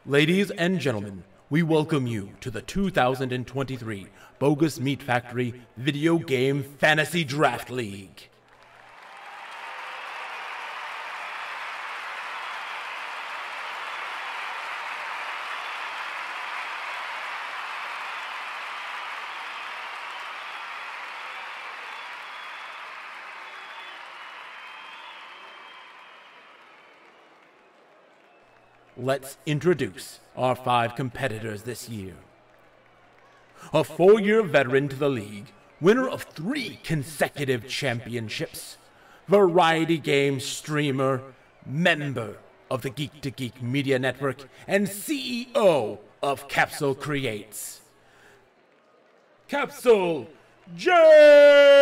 Ladies and gentlemen, we welcome you to the 2023 Bogus Meat Factory Video Game Fantasy Draft League. Let's introduce our 5 competitors this year. A 4-year veteran to the league, winner of 3 consecutive championships, variety game streamer, member of the Geek to Geek Media Network, and CEO of Capsule Creates, Capsule J!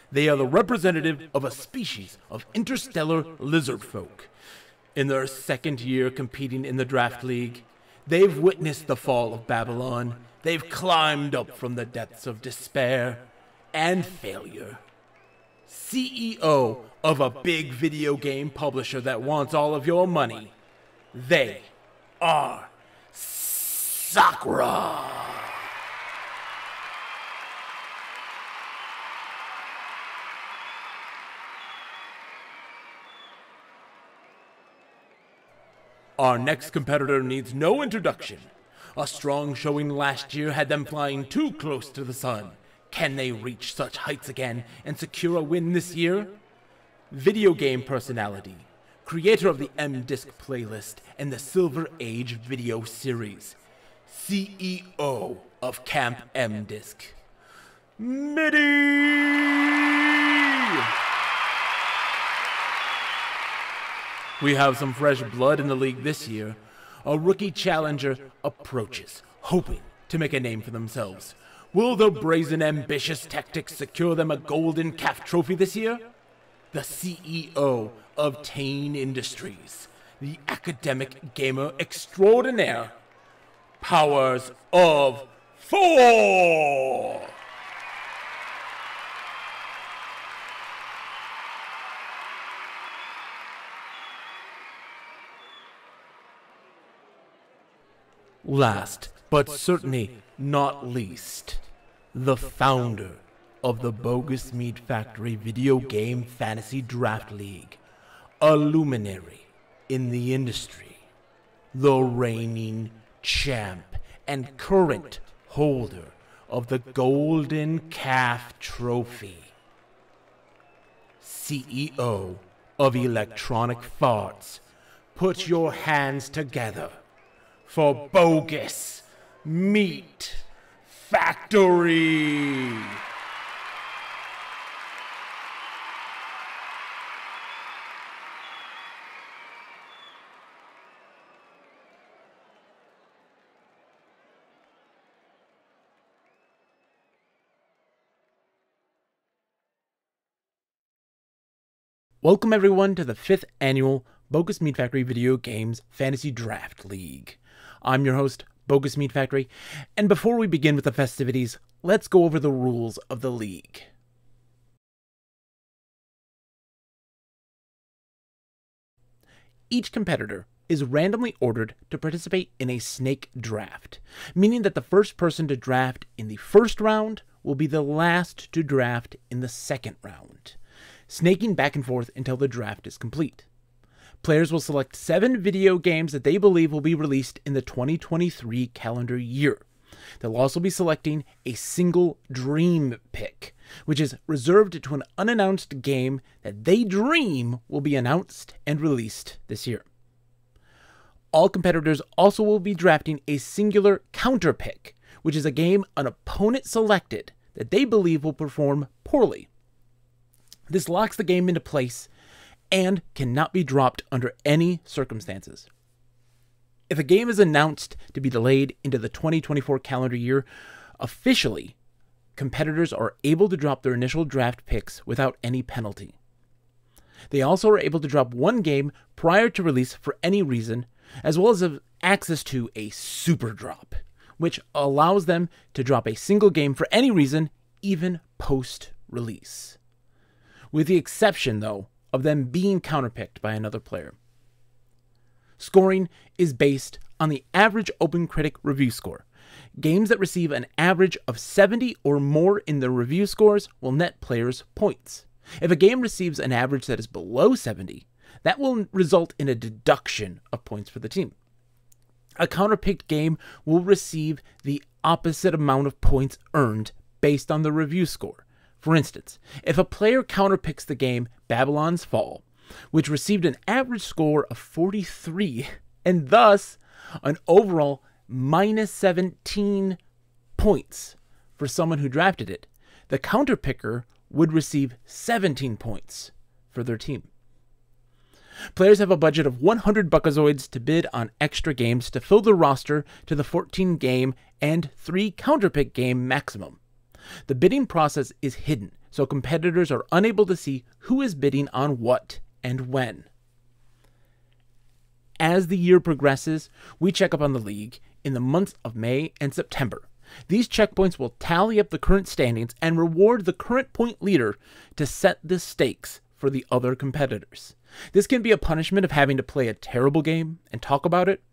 They are the representative of a species of interstellar lizard folk. In their 2nd year competing in the draft league, they've witnessed the fall of Babylon. They've climbed up from the depths of despair and failure. CEO of a big video game publisher that wants all of your money. They are Sakura. Our next competitor needs no introduction. A strong showing last year had them flying too close to the sun. Can they reach such heights again and secure a win this year? Video game personality, creator of the M-Disc playlist and the Silver Age video series, CEO of Camp M-Disc, Midi! We have some fresh blood in the league this year. A rookie challenger approaches, hoping to make a name for themselves. Will their brazen, ambitious tactics secure them a golden calf trophy this year? The CEO of Tane Industries, the academic gamer extraordinaire, Powers of 4! Last, but certainly not least, the founder of the Bogus Meat Factory Video Game Fantasy Draft League, a luminary in the industry, the reigning champ and current holder of the Golden Calf Trophy, CEO of Electronic Farts, put your hands together for Bogus Meat Factory. Welcome everyone to the 5th annual Bogus Meat Factory Video Games Fantasy Draft League. I'm your host, Bogus Meat Factory, and before we begin with the festivities, let's go over the rules of the league. Each competitor is randomly ordered to participate in a snake draft, meaning that the first person to draft in the first round will be the last to draft in the second round, snaking back and forth until the draft is complete. Players will select 7 video games that they believe will be released in the 2023 calendar year. They'll also be selecting a single dream pick, which is reserved to an unannounced game that they dream will be announced and released this year. All competitors also will be drafting a singular counter pick, which is a game an opponent selected that they believe will perform poorly. This locks the game into place and cannot be dropped under any circumstances. If a game is announced to be delayed into the 2024 calendar year, officially, competitors are able to drop their initial draft picks without any penalty. They also are able to drop one game prior to release for any reason, as well as have access to a super drop, which allows them to drop a single game for any reason, even post-release. With the exception, though, of them being counterpicked by another player. Scoring is based on the average OpenCritic review score. Games that receive an average of 70 or more in their review scores will net players points. If a game receives an average that is below 70, that will result in a deduction of points for the team. A counterpicked game will receive the opposite amount of points earned based on the review score. For instance, if a player counterpicks the game Babylon's Fall, which received an average score of 43, and thus an overall minus 17 points for someone who drafted it, the counterpicker would receive 17 points for their team. Players have a budget of 100 Buckazoids to bid on extra games to fill the roster to the 14 game and 3 counterpick game maximum. The bidding process is hidden, so competitors are unable to see who is bidding on what and when. As the year progresses, we check up on the league in the months of May and September. These checkpoints will tally up the current standings and reward the current point leader to set the stakes for the other competitors. This can be a punishment of having to play a terrible game and talk about it,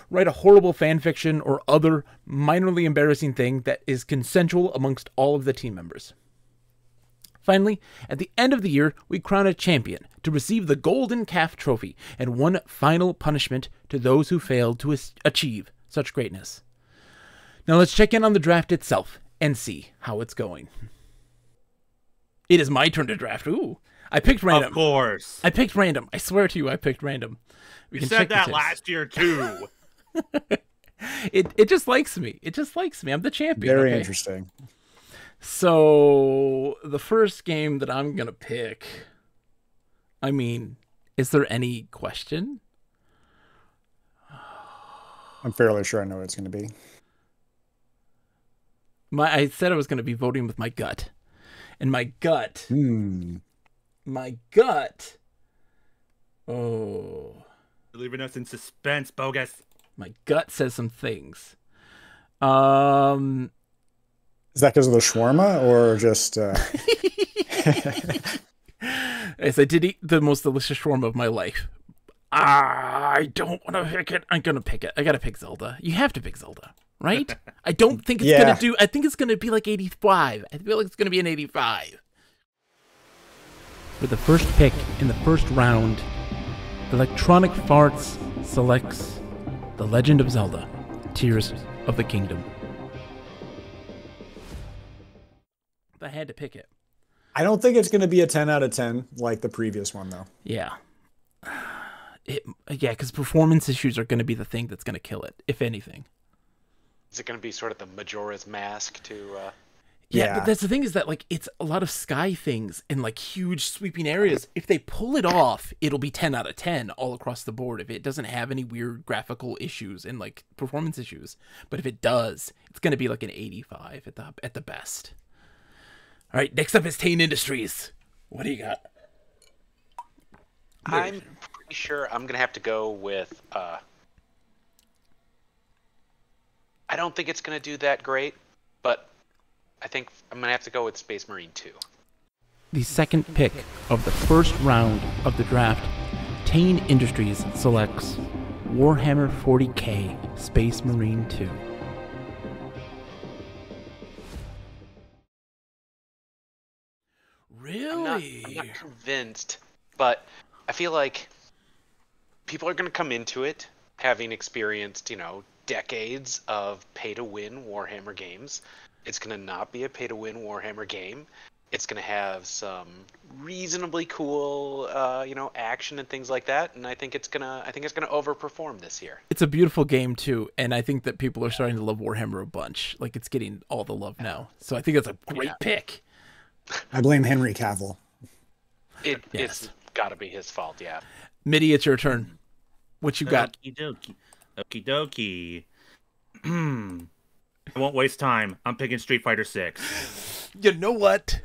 write a horrible fanfiction, or other minorly embarrassing thing that is consensual amongst all of the team members. Finally, at the end of the year, we crown a champion to receive the Golden Calf Trophy and one final punishment to those who failed to achieve such greatness. Now let's check in on the draft itself and see how it's going. It is my turn to draft. Ooh, I picked random. Of course. I picked random. I swear to you, I picked random. You said that last year too. It just likes me. It just likes me. I'm the champion. Very interesting. So the first game that I'm gonna pick, I mean, is there any question? I'm fairly sure I know what it's going to be. I said I was going to be voting with my gut, and my gut, oh, You're leaving us in suspense, Bogus. my gut says some things. Is that because of the shawarma or just... Yes, I did eat the most delicious shawarma of my life. I don't want to pick it. I'm going to pick it. I got to pick Zelda. You have to pick Zelda, right? I don't think it's going to do... I think it's going to be like 85. I feel like it's going to be an 85. For the first pick in the first round, Electronic Farts selects The Legend of Zelda, Tears of the Kingdom. I had to pick it. I don't think it's going to be a 10 out of 10 like the previous one, though. Yeah. Yeah, because performance issues are going to be the thing that's going to kill it, if anything. Is it going to be sort of the Majora's Mask to... Yeah, but that's the thing is that, like, it's a lot of sky things in, like, huge sweeping areas. If they pull it off, it'll be 10 out of 10 all across the board if it doesn't have any weird graphical issues and, like, performance issues. But if it does, it's going to be, like, an 85 at the best. All right, next up is Tane Industries. What do you got? I'm pretty sure I'm going to have to go with... I don't think it's going to do that great, but... I think I'm going to have to go with Space Marine 2. The second pick of the first round of the draft, Tane Industries selects Warhammer 40K Space Marine 2. Really? I'm not convinced, but I feel like people are going to come into it having experienced, decades of pay-to-win Warhammer games. It's going to not be a pay-to-win Warhammer game. It's going to have some reasonably cool, action and things like that. And I think it's gonna overperform this year. It's a beautiful game too, and I think that people are starting to love Warhammer a bunch. Like, it's getting all the love now. So I think it's a great pick. I blame Henry Cavill. It's got to be his fault, yeah. Mitty, it's your turn. What you got? Okie dokie. I won't waste time. I'm picking Street Fighter 6. You know what?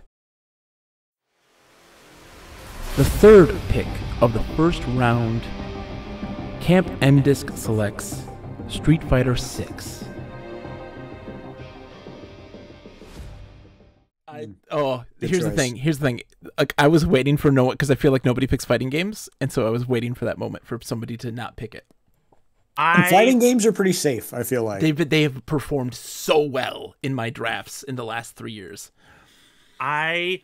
The third pick of the first round, Camp M-Disc selects Street Fighter 6. Here's the thing. Like, I was waiting for no one, because I feel like nobody picks fighting games, and so I was waiting for that moment for somebody to not pick it. And fighting games are pretty safe, I feel like. They have performed so well in my drafts in the last 3 years. I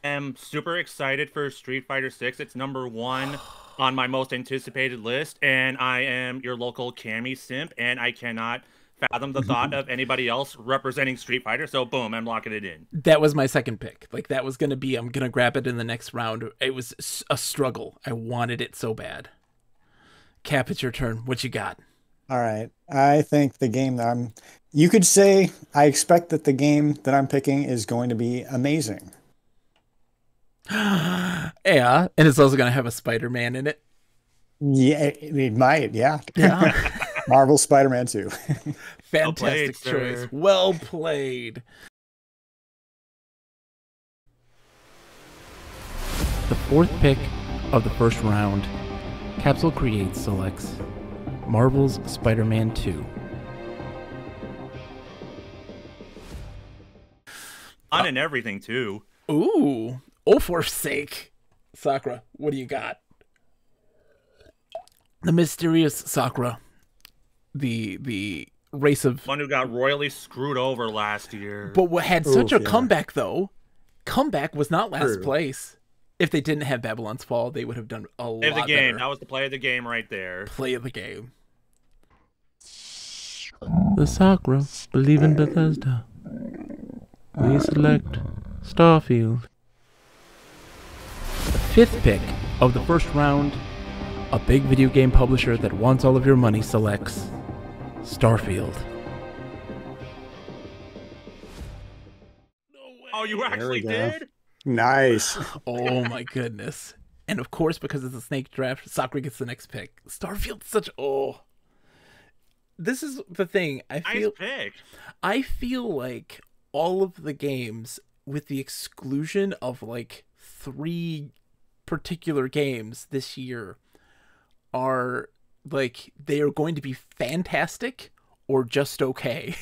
am super excited for Street Fighter 6. It's number 1 on my most anticipated list, and I am your local Cammy simp, and I cannot fathom the thought of anybody else representing Street Fighter, so boom, I'm locking it in. That was my second pick. Like, that was going to be, I'm going to grab it in the next round. It was a struggle. I wanted it so bad. Cap, it's your turn. What you got? All right. I think the game that you could say, I expect that the game that I'm picking is going to be amazing. Yeah, and it's also going to have a Spider-Man in it. Yeah, it might, yeah. Marvel Spider-Man 2. Fantastic choice. Well played. The fourth pick of the first round, Capsule Creates selects Marvel's Spider-Man 2. On and everything, too. Ooh. Oh, for sake. Sakura, what do you got? The mysterious Sakura. The race of... One who got royally screwed over last year. But what had such a comeback, though. Comeback was not last place. If they didn't have Babylon's Fall, they would have done a lot better. Play of the game. That was the play of the game right there. Play of the game. The Sakura believe in Bethesda. We select Starfield. The fifth pick of the first round, a big video game publisher that wants all of your money selects Starfield. Oh, you actually did? Nice. Oh my goodness. And of course, because it's a snake draft, Sakura gets the next pick. Starfield's such... This is the thing. Nice pick. I feel like all of the games, with the exclusion of like 3 particular games this year, are like, they are going to be fantastic or just okay.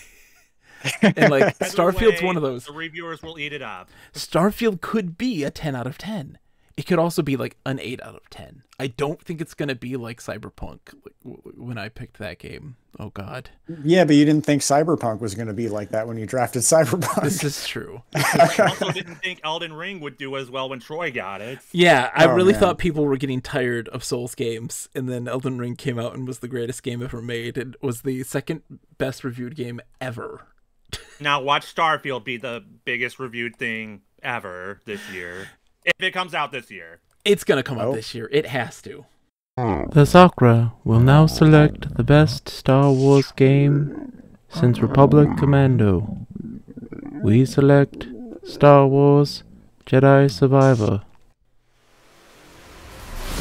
And like, Starfield's one of those. The reviewers will eat it up. Starfield could be a 10 out of 10. It could also be like an 8 out of 10. I don't think it's going to be like Cyberpunk when I picked that game. Oh, God. Yeah, but you didn't think Cyberpunk was going to be like that when you drafted Cyberpunk. This is true. I also didn't think Elden Ring would do as well when Troy got it. Yeah, I really thought people were getting tired of Souls games, and then Elden Ring came out and was the greatest game ever made. It was the second best reviewed game ever. Now watch Starfield be the biggest reviewed thing ever this year. If it comes out this year. It's gonna come out this year. It has to. The Sakura will now select the best Star Wars game since Republic Commando. We select Star Wars Jedi Survivor.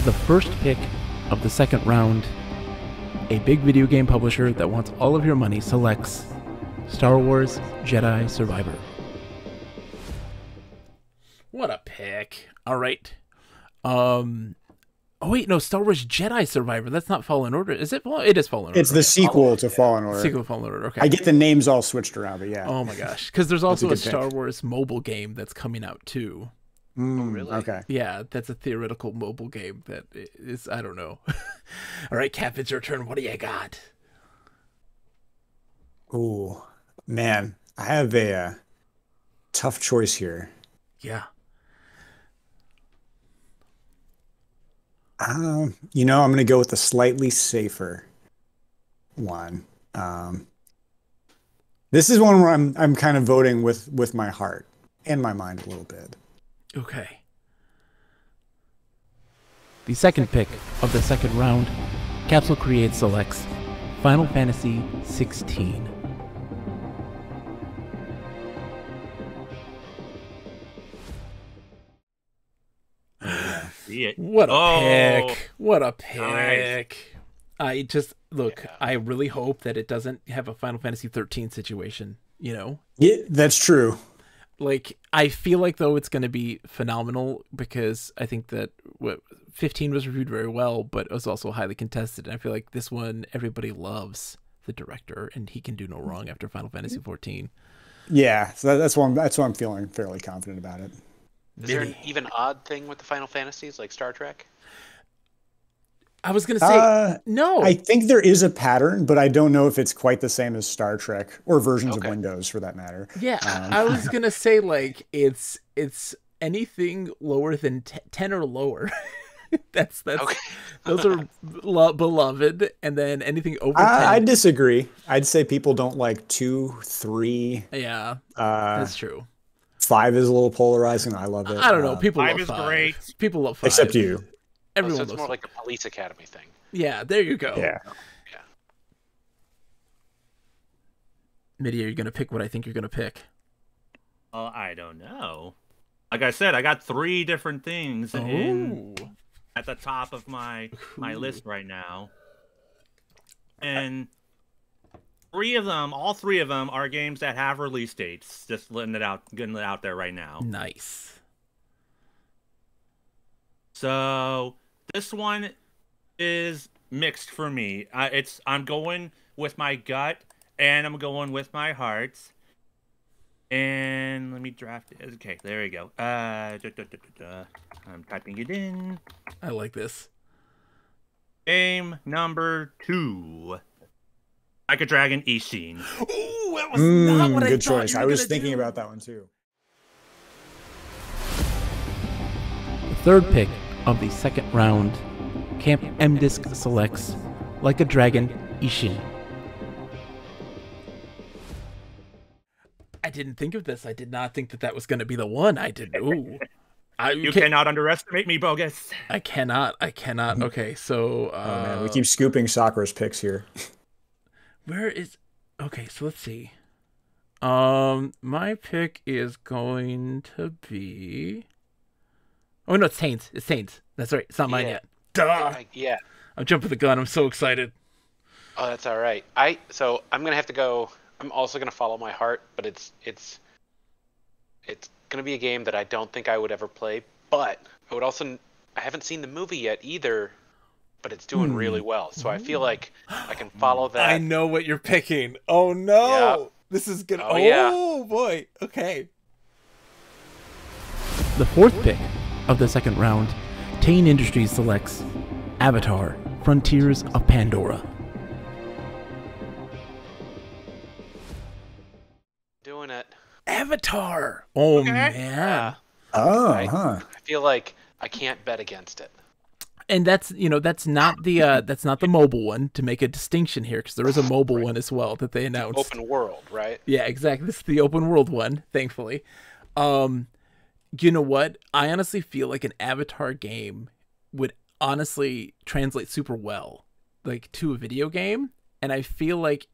The first pick of the second round, a big video game publisher that wants all of your money selects Star Wars Jedi Survivor. What a pick. All right. Oh wait, no, Star Wars Jedi Survivor. That's not Fallen Order. Is it? It is Fallen Order. It's the sequel to Fallen Order. Sequel to Fallen Order. Okay. I get the names all switched around, but yeah. Oh my gosh, because there's also a Star pick. Wars mobile game that's coming out too. Really? Okay. Yeah, that's a theoretical mobile game that is, I don't know. All right, Cap, it's your turn. What do you got? Ooh, man, I have a tough choice here. Yeah. I'm going to go with the slightly safer one. This is one where I'm kind of voting with my heart and my mind a little bit. Okay. The second pick of the second round, Capsule Create selects Final Fantasy 16. See it. What a Oh, pick. What a pick. nice. I just, look, Yeah. I really hope that it doesn't have a Final Fantasy 13 situation, you know? Yeah, that's true. Like, I feel like, though, it's going to be phenomenal because I think that 15 was reviewed very well, but it was also highly contested. And I feel like this one, everybody loves the director, and he can do no wrong after Final Fantasy 14. Yeah, so that's why I'm feeling fairly confident about it. Is there an even odd thing with the Final Fantasies, like Star Trek? I was going to say, no. I think there is a pattern, but I don't know if it's quite the same as Star Trek or versions of Windows for that matter. Yeah, I was going to say, like, it's anything lower than 10 or lower. that's Okay. Those are beloved, and then anything over 10. I disagree. I'd say people don't like 2, 3. Yeah, that's true. 5 is a little polarizing. I love it. I don't know. People 5 love is 5. great. People love 5. Except you. Everyone So it's loves more 5. like a Police Academy thing. Yeah, there you go. Yeah. Mitty, are you going to pick what I think you're going to pick? I don't know. Like I said, I got 3 different things at the top of my list right now. And all three of them are games that have release dates. Just getting it out there right now. Nice. So this one is mixed for me. I'm going with my gut and I'm going with my heart. And let me draft it. Okay, there we go. I'm typing it in. I like this. Game number 2. Like a Dragon Ishin. Ooh, that was not what I Good thought choice. you were I was gonna thinking do. about that one too. The third pick of the second round, Camp M-Disc selects Like a Dragon Ishin. I didn't think of this. I did not think that was going to be the one. I did. Ooh. You cannot underestimate me, Bogus. I cannot. Okay, so... Oh man, we keep scooping Sakura's picks here. Where is... Okay, so let's see. My pick is going to be... Oh, no, it's Saints. It's Saints. That's right. It's not mine yet. Duh! Yeah. I'm jumping the gun. I'm so excited. Oh, that's all right. So I'm gonna have to go. I'm also gonna follow my heart, but it's gonna be a game that I don't think I would ever play. But I haven't seen the movie yet either, but it's doing really well. So I feel like I can follow that. I know what you're picking. Oh no! Yeah. This is gonna. Oh, yeah. Boy. Okay. The fourth pick of the second round, Tane Industries selects Avatar: Frontiers of Pandora. Doing it. Avatar. Oh man. I feel like I can't bet against it. And that's not the mobile one, to make a distinction here, because there is a mobile one as well that they announced. Open world, right? Yeah, exactly. This is the open world one, thankfully. You know what? I honestly feel like an Avatar game would honestly translate super well, like to a video game. And I feel like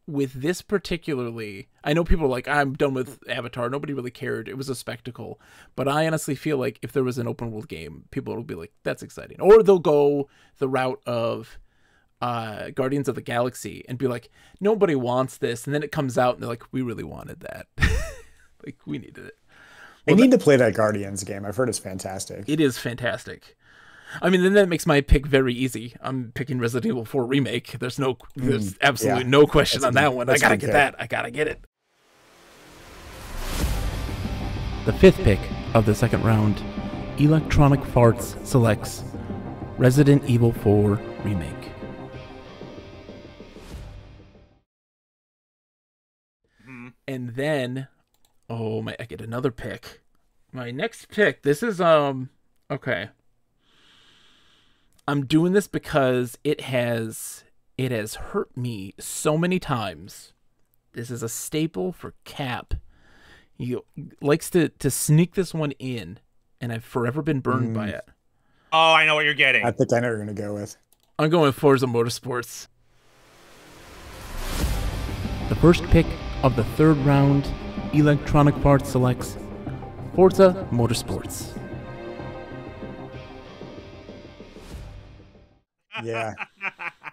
with this particularly, I know people are like, I'm done with Avatar. Nobody really cared. It was a spectacle. But I honestly feel like if there was an open world game, people will be like, that's exciting. Or they'll go the route of Guardians of the Galaxy and be like, nobody wants this. And then it comes out and they're like, we really wanted that. Like, we needed it. I need to play that Guardians game. I've heard it's fantastic. It is fantastic. I mean, then that makes my pick very easy. I'm picking Resident Evil 4 Remake. There's absolutely no question on that one. I gotta get that. I gotta get it. The fifth pick of the second round, Electronic Farts selects Resident Evil 4 Remake. And then, I get another pick. My next pick, this is, okay. I'm doing this because it has hurt me so many times. This is a staple for Cap. He likes to sneak this one in, and I've forever been burned by it. Oh, I know what you're getting. I think I know what you're going to go with. I'm going Forza Motorsports. The first pick of the third round, Electronic Parts selects Forza Motorsports. Yeah.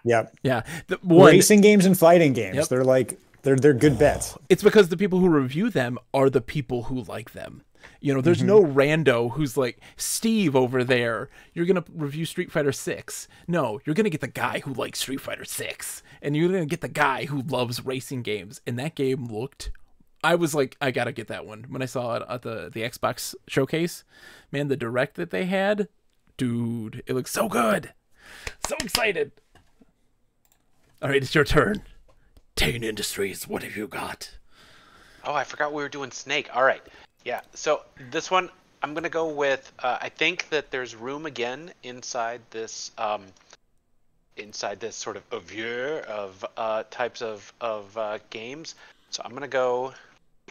Yep. Yeah. Racing games and fighting games. Yep. They're like they're good bets. It's because the people who review them are the people who like them. You know, there's no rando who's like, Steve over there, you're going to review Street Fighter 6. No, you're going to get the guy who likes Street Fighter 6. And you're going to get the guy who loves racing games. And that game looked... I was like, I got to get that one. When I saw it at the Xbox showcase, man, the direct that they had, dude, it looks so good. So excited. All right, it's your turn. Tane Industries, what have you got? Oh, I forgot we were doing Snake. All right. Yeah, so this one, I'm going to go with, I think that there's room again inside this sort of oeuvre of types of games. So I'm going to go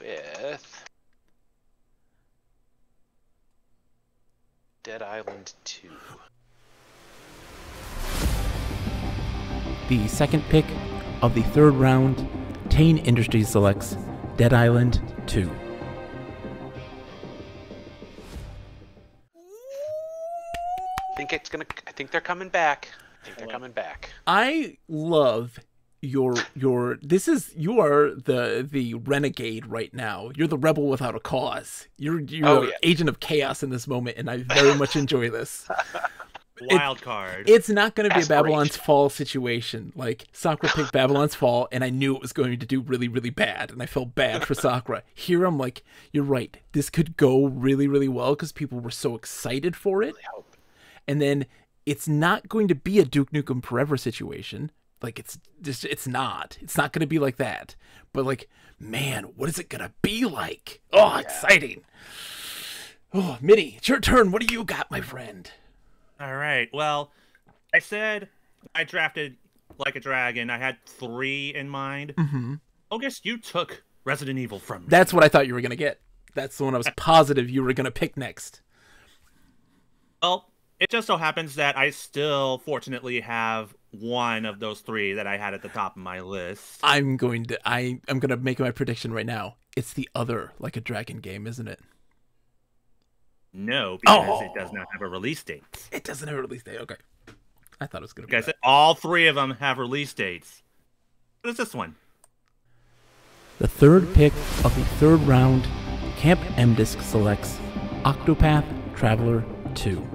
with Dead Island 2. The second pick of the third round, Tane Industries selects Dead Island 2. I think they're coming back. I love you are the renegade right now. You're the rebel without a cause. You're agent of chaos in this moment, and I very much enjoy this. Wild card. It's not going to be a Babylon's Fall situation. Like, Sakura picked Babylon's Fall, and I knew it was going to do really, really bad, and I felt bad for Sakura. Here, I'm like, you're right. This could go really, really well because people were so excited for it. And then it's not going to be a Duke Nukem Forever situation. Like, it's not going to be like that. But like, man, what is it going to be like? Oh, exciting. Oh, Mitty, it's your turn. What do you got, my friend? All right. Well, I said I drafted Like a Dragon. I had 3 in mind. Mm-hmm. Bogus, you took Resident Evil from me. That's what I thought you were going to get. That's the one I was positive you were going to pick next. Well, it just so happens that I still, fortunately, have one of those 3 that I had at the top of my list. I'm going to make my prediction right now. It's the other Like a Dragon game, isn't it? No, because it does not have a release date. It doesn't have a release date. Okay. I thought it was going to be Like I said, all 3 of them have release dates. What is this one? The third pick of the third round, Camp M-Disc selects Octopath Traveler 2.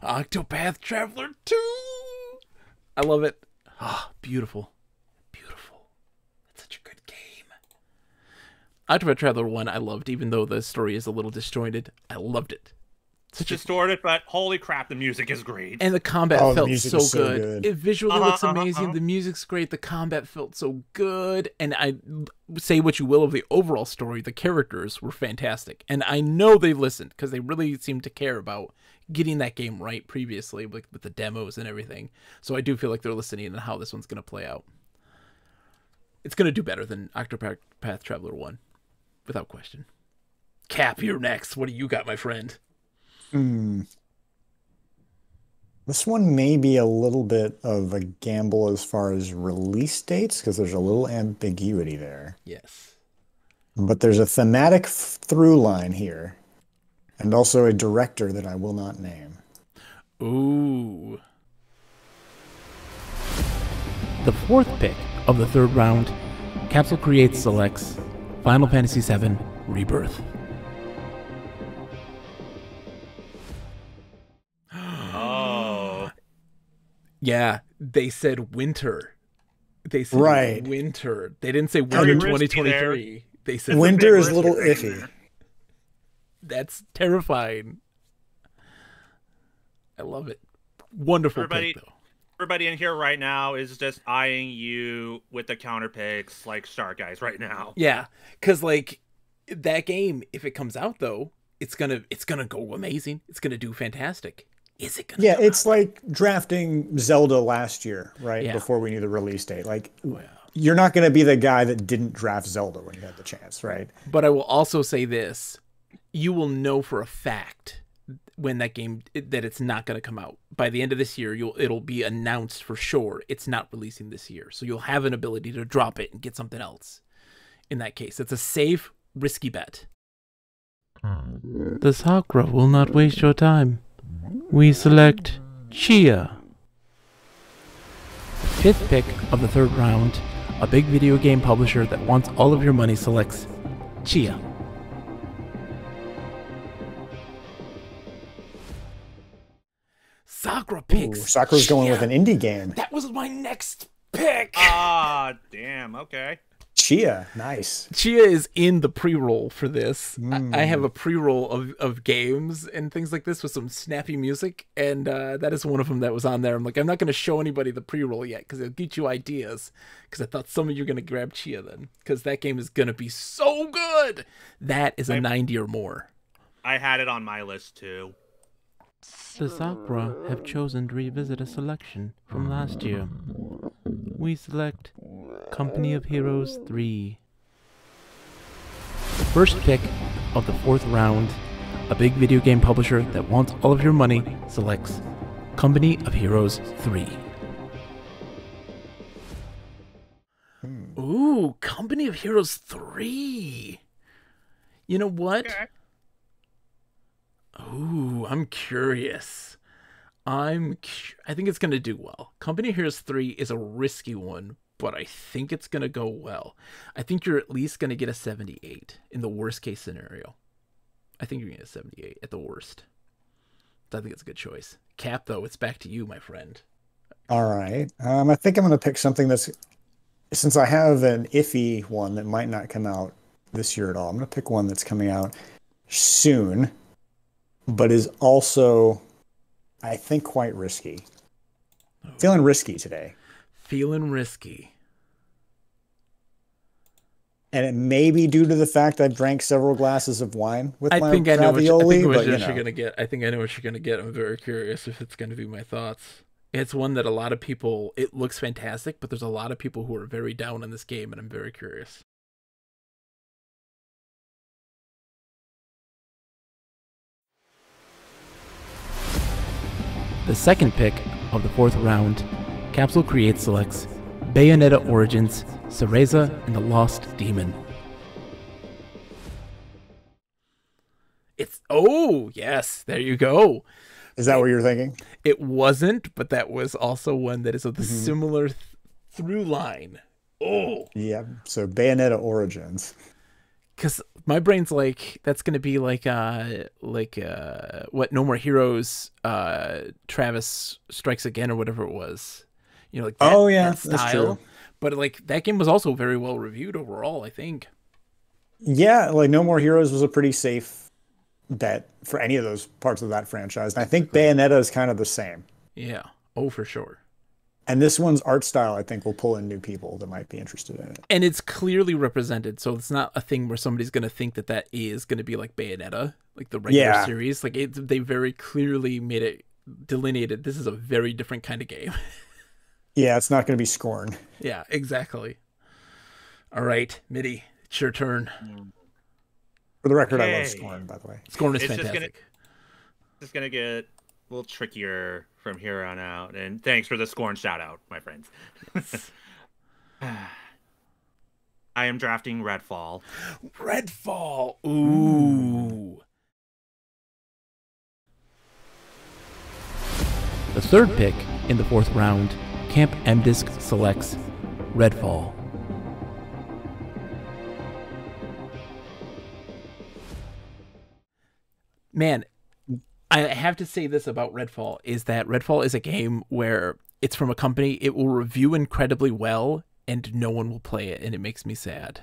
Octopath Traveler 2! I love it. Ah, beautiful. Beautiful. It's such a good game. Octopath Traveler 1 I loved, even though the story is a little disjointed. I loved it. It's distorted, but holy crap, the music is great. And the combat felt so good. It visually looks amazing. The music's great. The combat felt so good. And I say what you will of the overall story, the characters were fantastic. And I know they listened because they really seemed to care about getting that game right previously, like with the demos and everything. So I do feel like they're listening and how this one's going to play out. It's going to do better than Octopath Traveler 1, without question. Cap, you're next. What do you got, my friend? This one may be a little bit of a gamble as far as release dates, because there's a little ambiguity there. Yes. But there's a thematic through line here, and also a director that I will not name. Ooh. The fourth pick of the third round, Capsule Creates selects Final Fantasy VII Rebirth. Oh. Yeah, they said winter. They said Right. winter. They didn't say Very winter risky 2023. They said Winter is a big little risk iffy. there. That's terrifying. I love it. Wonderful Everybody- pick, though. Everybody in here right now is just eyeing you with the counter picks like Shark Guys right now. Yeah, because like that game, if it comes out though, it's gonna go amazing. It's gonna do fantastic. Is it gonna? Yeah, come it's out? like drafting Zelda last year, right? Yeah. Before we knew the release date. Like, Well, you're not going to be the guy that didn't draft Zelda when you had the chance, right? but I will also say this: you will know for a fact when that game that it's not going to come out by the end of this year. It'll be announced for sure it's not releasing this year, so you'll have an ability to drop it and get something else. In that case, it's a safe, risky bet. The Sakura will not waste your time. We select Chia. Fifth pick of the third round, a big video game publisher that wants all of your money selects Chia. Sakura Ooh, picks. Sakura's going with Chia. an indie game. That was my next pick. Ah, damn. Okay. Chia, nice. Chia is in the pre-roll for this. I have a pre-roll of games and things like this with some snappy music, and that is one of them that was on there. I'm like, I'm not going to show anybody the pre-roll yet because it'll get you ideas, because I thought some of you are going to grab Chia then, because that game is going to be so good. That is a 90 or more. I had it on my list too. The Sakura have chosen to revisit a selection from last year. We select Company of Heroes 3. First pick of the fourth round, a big video game publisher that wants all of your money selects Company of Heroes 3. Ooh, Company of Heroes 3. You know what? Okay. Ooh, I'm curious. I think it's going to do well. Company of Heroes 3 is a risky one, but I think it's going to go well. I think you're at least going to get a 78 in the worst case scenario. I think you're going to get a 78 at the worst. So I think it's a good choice. Cap, though, it's back to you, my friend. All right. I think I'm going to pick something that's, since I have an iffy one that might not come out this year at all, I'm going to pick one that's coming out soon, but is also, I think, quite risky. Feeling risky today. Feeling risky. And it may be due to the fact I drank several glasses of wine with I my think I know ravioli, what but you're you know. going to get. I think I know what you're going to get. I'm very curious if it's going to be my thoughts. It's one that a lot of people, it looks fantastic, but there's a lot of people who are very down on this game, and I'm very curious. The second pick of the fourth round, Capsule Creates selects Bayonetta Origins, Cereza and the Lost Demon. It's, oh, yes, there you go. Is that what you're thinking? It wasn't, but that was also one that is of the similar through line. Oh, Yeah. So Bayonetta Origins. because my brain's like, that's going to be like what No More Heroes, Travis Strikes Again or whatever it was. You know, like that, Oh, yeah, that that's style. true. But like that game was also very well reviewed overall, I think. Yeah, like No More Heroes was a pretty safe bet for any of those parts of that franchise. And I think Bayonetta is kind of the same. Yeah. Oh, for sure. And this one's art style, I think, will pull in new people that might be interested in it. And it's clearly represented, so it's not a thing where somebody's going to think that that is going to be like Bayonetta, like the regular Yeah. series. Like they very clearly made it delineated. This is a very different kind of game. Yeah, it's not going to be Scorn. Yeah, exactly. All right, Mitty, it's your turn. For the record, I love Okay. Scorn, by the way. Scorn is It's fantastic. just gonna get a little trickier from here on out. And thanks for the Scorn shout out, my friends. I am drafting Redfall. Redfall. Ooh. The third pick in the 4th round, Camp MDisc selects Redfall. Man, I have to say this about Redfall, is that Redfall is a game where it's from a company, it will review incredibly well, and no one will play it, and it makes me sad.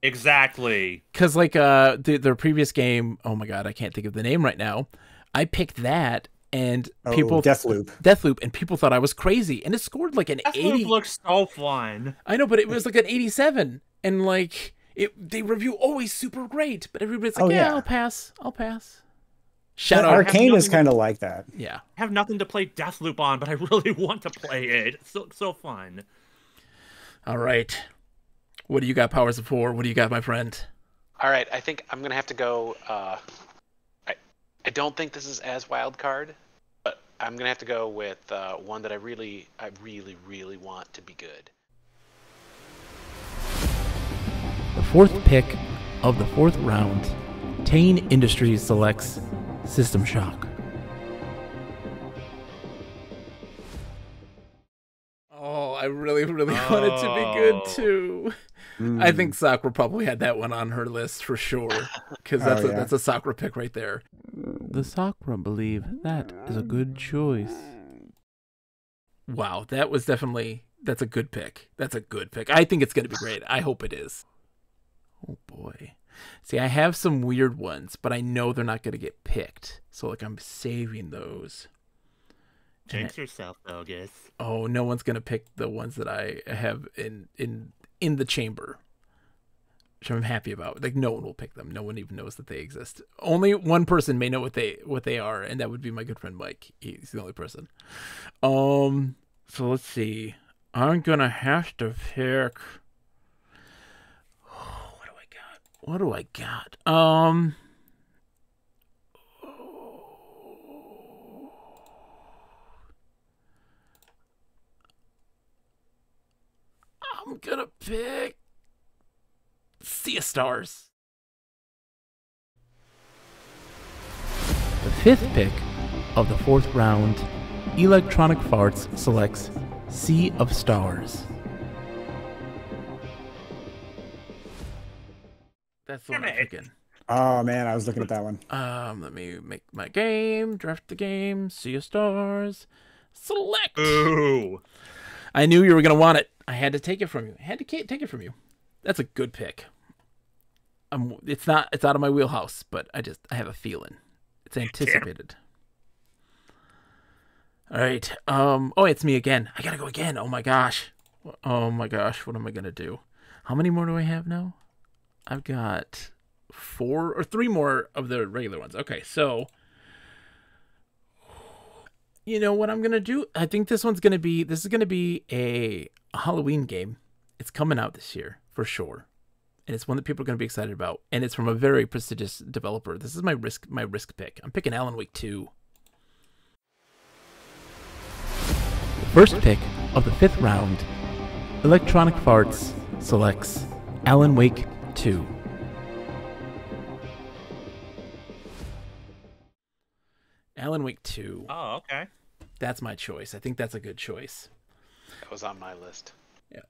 Exactly. Because, like, their previous game, oh my god, I can't think of the name right now, I picked that, and people... Deathloop, and people thought I was crazy, and it scored like an Deathloop 80... looks so fun. I know, but it was like an 87, and, like, they review always super great, but everybody's like, I'll pass. Shout out. Arcane is kind of like that. Yeah. I have nothing to play Deathloop on, but I really want to play it. It's so fun. All right. What do you got, Powers of 4? What do you got, my friend? All right, I think I'm gonna have to go. I don't think this is as wild card, but I'm gonna have to go with one that I really want to be good. The 4th pick of the 4th round, Tane Industries selects System Shock. Oh, I really want it to be good too. I think Sakura probably had that one on her list for sure, because that's a Sakura pick right there. The Sakura believe that is a good choice. Wow, that's a good pick. That's a good pick. I think it's going to be great. I hope it is. Oh boy. See, I have some weird ones, but I know they're not going to get picked. So, like, I'm saving those. Jinx yourself, Bogus. Oh, no one's going to pick the ones that I have in the chamber, which I'm happy about. Like, no one will pick them. No one even knows that they exist. Only one person may know what they are, and that would be my good friend Mike. He's the only person. So let's see. I'm going to have to pick... What do I got? I'm gonna pick Sea of Stars. The 5th pick of the 4th round, Electronic Farts selects Sea of Stars. That's the one I'm picking. Oh man, I was looking at that one. Let me make my game, draft the game, Sea of Stars, select. Ooh. I knew you were gonna want it. I had to take it from you. Take it from you. That's a good pick. It's out of my wheelhouse, but I have a feeling. It's anticipated. All right. Oh, it's me again. I gotta go again. Oh my gosh. What am I gonna do? How many more do I have now? I've got 4 or 3 more of the regular ones. Okay, so you know what I'm gonna do? I think this is gonna be a Halloween game. It's coming out this year for sure, and it's one that people are gonna be excited about. And it's from a very prestigious developer. This is my risk pick. I'm picking Alan Wake 2. The first pick of the 5th round, Electronic Farts selects Alan Wake 2. Alan Wake 2. Oh, okay. That's my choice. I think that's a good choice. That was on my list. Yeah.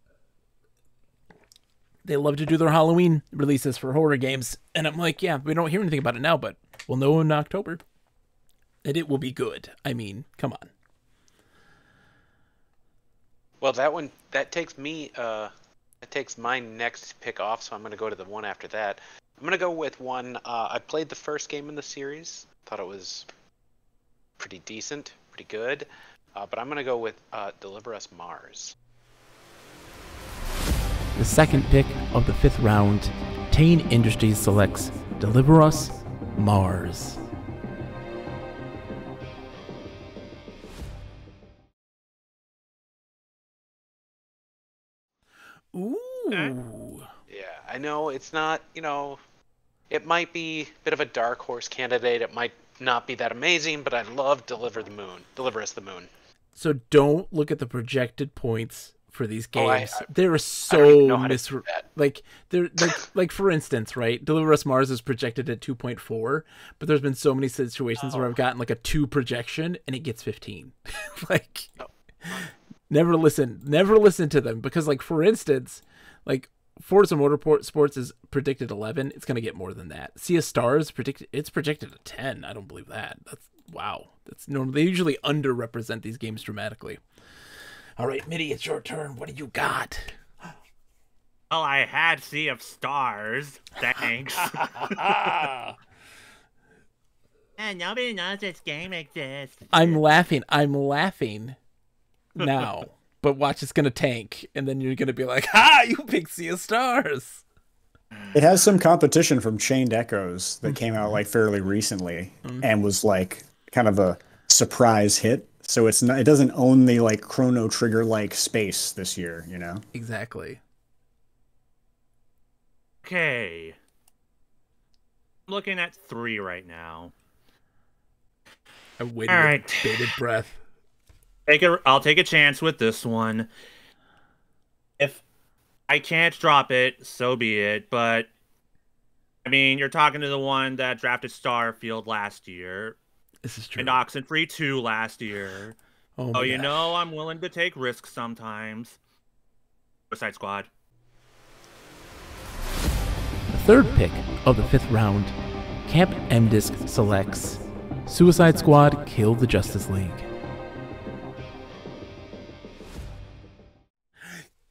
They love to do their Halloween releases for horror games, and I'm like, yeah, we don't hear anything about it now, but we'll know in October. And it will be good. I mean, come on. Well, that takes my next pick off, so I'm going to go to the one after that. I'm going to go with one. I played the first game in the series. Thought it was pretty decent, pretty good. But I'm going to go with Deliver Us Mars. The second pick of the 5th round, Tane Industries selects Deliver Us Mars. Ooh. I know it's not, it might be a bit of a dark horse candidate. It might not be that amazing, but I love Deliver Us the Moon. So don't look at the projected points for these games. They're I don't even so know how to do that. like they're like for instance, right? Deliver Us Mars is projected at 2.4, but there's been so many situations where I've gotten like a 2 projection and it gets 15. Like never listen to them, because like for instance, like Forza Motorsports is predicted 11. It's going to get more than that. Sea of Stars it's projected at 10. I don't believe that. That's wow. That's normal. They usually underrepresent these games dramatically. All right, Mitty, it's your turn. What do you got? Well, I had Sea of Stars. Thanks. And nobody knows this game exists. I'm laughing now. But watch, it's going to tank, and then you're going to be like, ha, you picked Sea of Stars. It has some competition from Chained Echoes that came out like fairly recently and was like kind of a surprise hit. So it doesn't own the like Chrono Trigger like space this year, you know? Exactly. Okay. I'm looking at 3 right now. I waited All with right. bated breath. I'll take a chance with this one. If I can't drop it, so be it. But I mean, you're talking to the one that drafted Starfield last year. This is true. And Oxenfree 2 last year. Oh, you know I'm willing to take risks sometimes. Suicide Squad. The third pick of the 5th round, Camp MDisc selects Suicide Squad Kill the Justice League.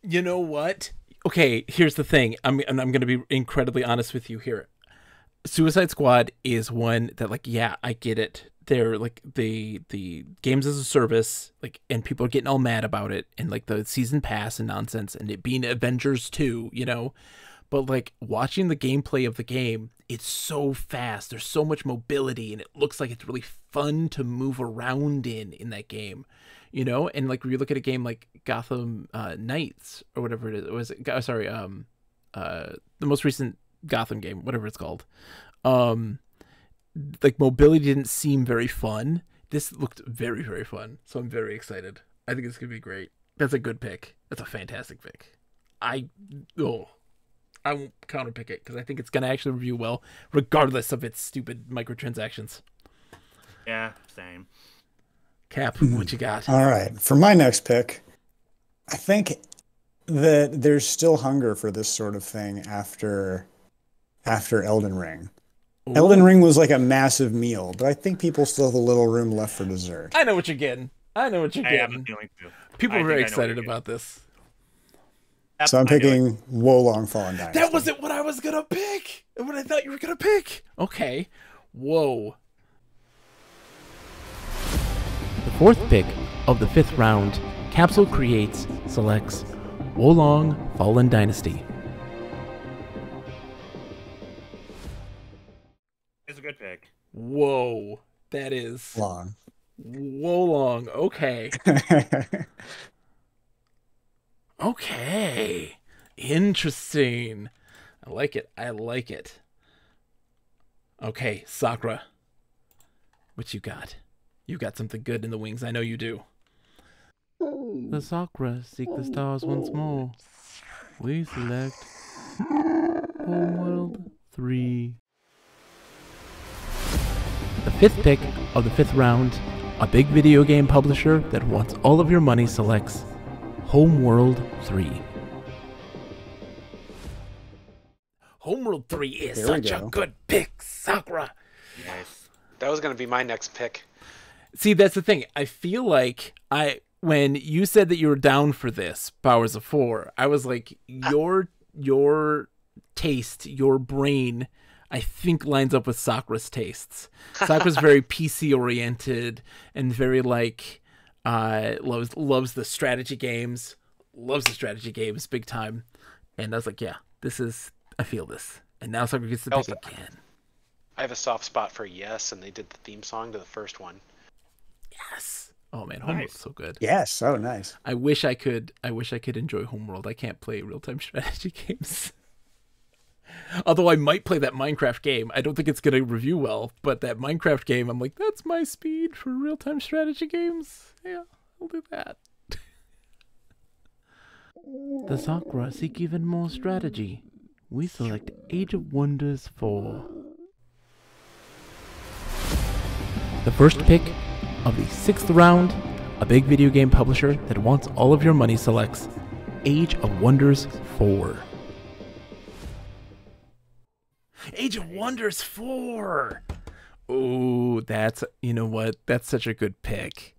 You know what? Okay, here's the thing. I'm going to be incredibly honest with you here. Suicide Squad is one that, like, yeah, I get it. They're like the games as a service, like, and people are getting all mad about it, and like the season pass and nonsense, and it being Avengers 2, you know. But like watching the gameplay of the game, it's so fast. There's so much mobility, and it looks like it's really fun to move around in that game. You know, and like when you look at a game like Gotham Knights or whatever it is, the most recent Gotham game, whatever it's called, like mobility didn't seem very fun. This looked very, very fun, so I'm very excited. I think it's gonna be great. That's a good pick. That's a fantastic pick. I won't counter pick it because I think it's gonna actually review well, regardless of its stupid microtransactions. Yeah, same. Cap, what you got? All right. For my next pick, I think that there's still hunger for this sort of thing after Elden Ring. Ooh. Elden Ring was like a massive meal, but I think people still have a little room left for dessert. I know what you're getting. I have a feeling too. People are very excited about this. So I'm picking Wolong Fallen Dynasty. That wasn't what I was going to pick. What I thought you were going to pick. Okay. Whoa. The 4th pick of the 5th round, Capsule selects Wolong Fallen Dynasty. It's a good pick. Whoa. That is... Long. Wolong. Okay. Okay. Interesting. I like it. Okay, Sakura. What you got? You got something good in the wings. I know you do. The Sakura seek the stars once more. We select Homeworld 3. The 5th pick of the 5th round, a big video game publisher that wants all of your money selects Homeworld 3. Homeworld 3 is such a good pick, Sakura. Nice. That was going to be my next pick. See, that's the thing. I feel like when you said that you were down for this, Powers of 4, I was like, your taste, your brain, I think lines up with Sakura's tastes. Sakura's very PC oriented and very like loves the strategy games, big time. And I was like, yeah, I feel this. And now Sakura gets to pick again. I have a soft spot for Yes, and they did the theme song to the first one. Yes. Oh man, Homeworld's so good. Yes. Oh, nice. I wish I could enjoy Homeworld. I can't play real-time strategy games. Although I might play that Minecraft game. I don't think it's going to review well, but that Minecraft game, I'm like, that's my speed for real-time strategy games. Yeah, I'll do that. The Sakura seek even more strategy. We select Age of Wonders 4. The first pick of the 6th round, a big video game publisher that wants all of your money selects Age of Wonders 4. Age of Wonders 4! Oh, that's, you know what? That's such a good pick.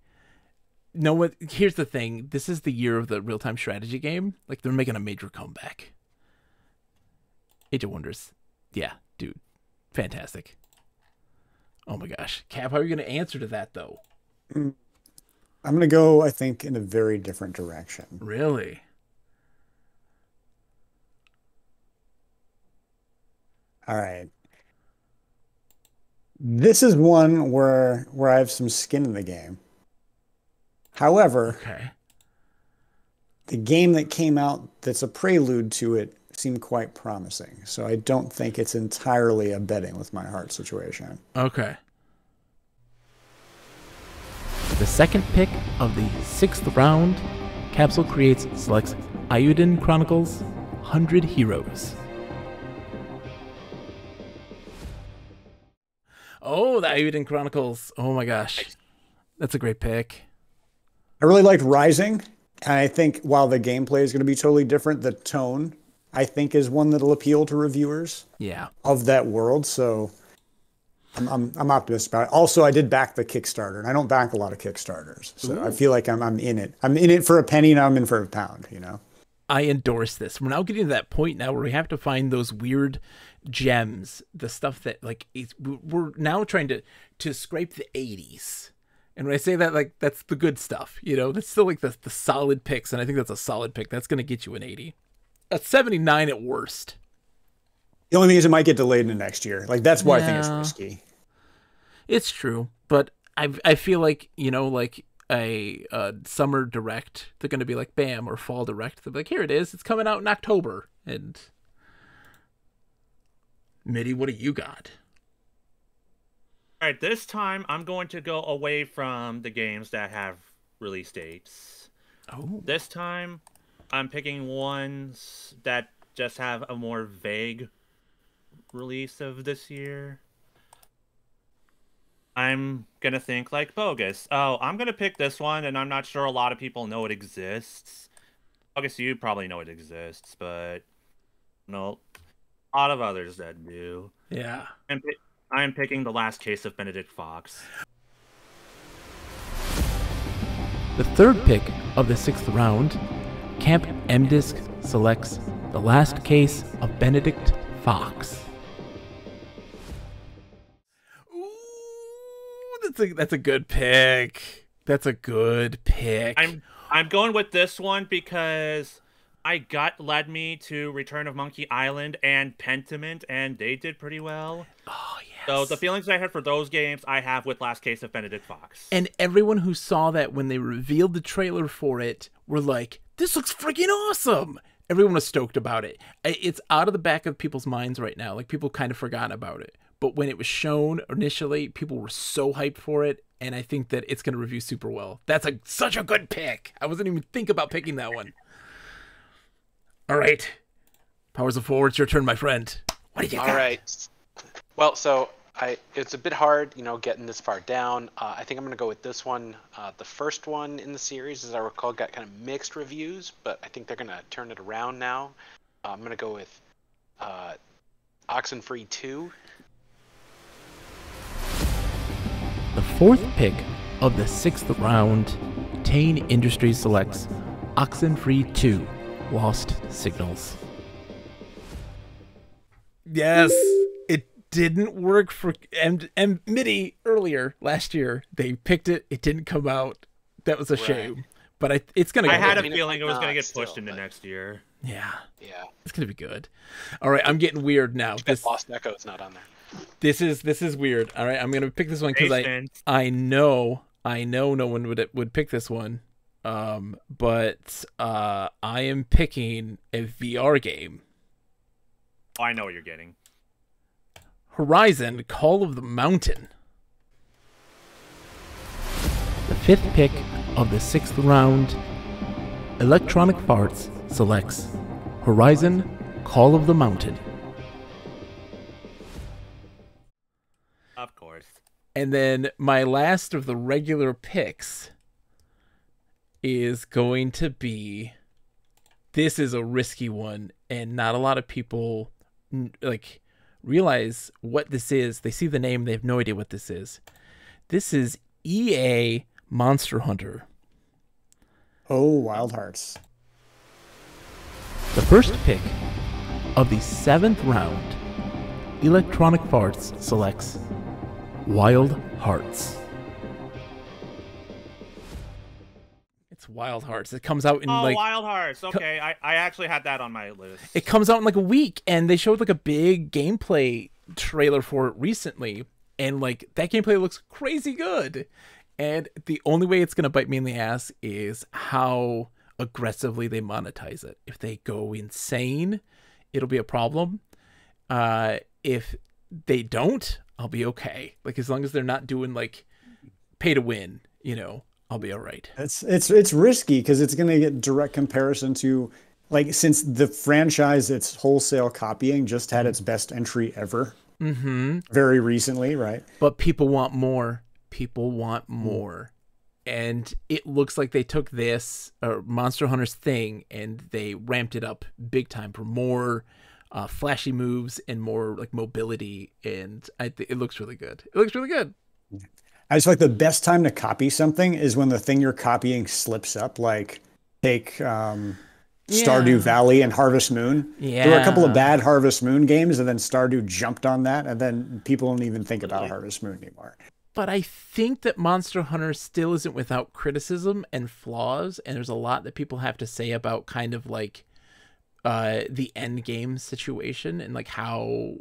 No, what? Here's the thing. This is the year of the real-time strategy game. Like, they're making a major comeback. Age of Wonders. Yeah, dude. Fantastic. Oh my gosh. Cap, how are you going to answer to that, though? I'm going to go, I think, in a very different direction. Really? All right. This is one where I have some skin in the game. However, Okay. the game that came out that's a prelude to it seemed quite promising. So I don't think it's entirely a betting with my heart situation. Okay. The second pick of the 6th round, Capsule Creates selects Ayuden Chronicles 100 Heroes. Oh, the Ayuden Chronicles. Oh my gosh. That's a great pick. I really liked Rising. And I think while the gameplay is going to be totally different, the tone, I think, is one that'll appeal to reviewers Yeah. of that world. So I'm optimistic about it. Also, I did back the Kickstarter, and I don't back a lot of Kickstarters. So I feel like I'm in it. I'm in it for a penny, and I'm in for a pound, you know? I endorse this. We're now getting to that point now where we have to find those weird gems, the stuff that, like, we're now trying to scrape the 80s. And when I say that, like, that's the good stuff, you know? That's still, like, the solid picks, and I think that's a solid pick. That's going to get you an 80. A 79 at worst. The only thing is it might get delayed into next year. Like, that's why I think it's Yeah. risky. It's true, but I feel like, you know, like a summer direct, they're going to be like, bam, or fall direct. They'll be like, here it is. It's coming out in October. And Mitty, what do you got? All right, this time I'm going to go away from the games that have release dates. Oh, This time I'm picking ones that just have a more vague release of this year. I'm gonna think like Bogus. Oh, I'm gonna pick this one, and I'm not sure a lot of people know it exists. Bogus, you probably know it exists, but no, a lot of others that do. yeah. I'm picking The Last Case of Benedict Fox. The third pick of the 6th round, Camp MDisc selects The Last Case of Benedict Fox. Ooh, that's a good pick. That's a good pick. I'm going with this one because my gut led me to Return of Monkey Island and Pentiment, and they did pretty well. Oh, yes. So the feelings I had for those games, I have with Last Case of Benedict Fox. And everyone who saw that when they revealed the trailer for it were like, this looks freaking awesome. Everyone was stoked about it. It's out of the back of people's minds right now. Like, people kind of forgot about it. But when it was shown initially, people were so hyped for it. And I think that it's going to review super well. That's such a good pick. I wasn't even thinking about picking that one. All right. Powers of Four, it's your turn, my friend. What do you got? All right. Well, so it's a bit hard, you know, getting this far down. I think I'm going to go with this one. The first one in the series, as I recall, got kind of mixed reviews, but I think they're going to turn it around now. I'm going to go with Oxenfree 2. The fourth pick of the 6th round, Tane Industries selects Oxenfree 2, Lost Signals. Yes, it didn't work for MIDI earlier last year. They picked it. It didn't come out. That was a shame. But it's going to go. I had I a mean, feeling it was going to not get pushed still, into but- next year. Yeah, Yeah. it's going to be good. All right, I'm getting weird now. Lost Echo's not on there. This is weird. All right, I'm going to pick this one because Patience. I know no one would pick this one. But I am picking a VR game. Oh, I know what you're getting. Horizon Call of the Mountain. The 5th pick of the 6th round, Electronic Farts selects Horizon Call of the Mountain. Of course. And then my last of the regular picks is going to be, this is a risky one, and not a lot of people like realize what this is. They see the name, they have no idea what this is. This is EA Monster Hunter. Oh, Wild Hearts. The first pick of the 7th round, Electronic Farts selects Wild Hearts. It's Wild Hearts. It comes out in Wild Hearts. Okay, I actually had that on my list. It comes out in like a week, and they showed like a big gameplay trailer for it recently, and like that gameplay looks crazy good. And the only way it's gonna bite me in the ass is how aggressively they monetize it. If they go insane, it'll be a problem. If they don't, I'll be okay. Like as long as they're not doing like pay to win, you know, I'll be all right. It's risky because it's going to get direct comparison to, like, since the franchise it's wholesale copying just had its best entry ever very recently, right? But people want more. People want more. And it looks like they took this Monster Hunter's thing and they ramped it up big time for more flashy moves and more like mobility. And it looks really good. It looks really good. I just feel like the best time to copy something is when the thing you're copying slips up. Like take Stardew Valley and Harvest Moon. Yeah. There were a couple of bad Harvest Moon games, and then Stardew jumped on that, and then people don't even think about Harvest Moon anymore. But I think that Monster Hunter still isn't without criticism and flaws, and there's a lot that people have to say about kind of like the end game situation and like how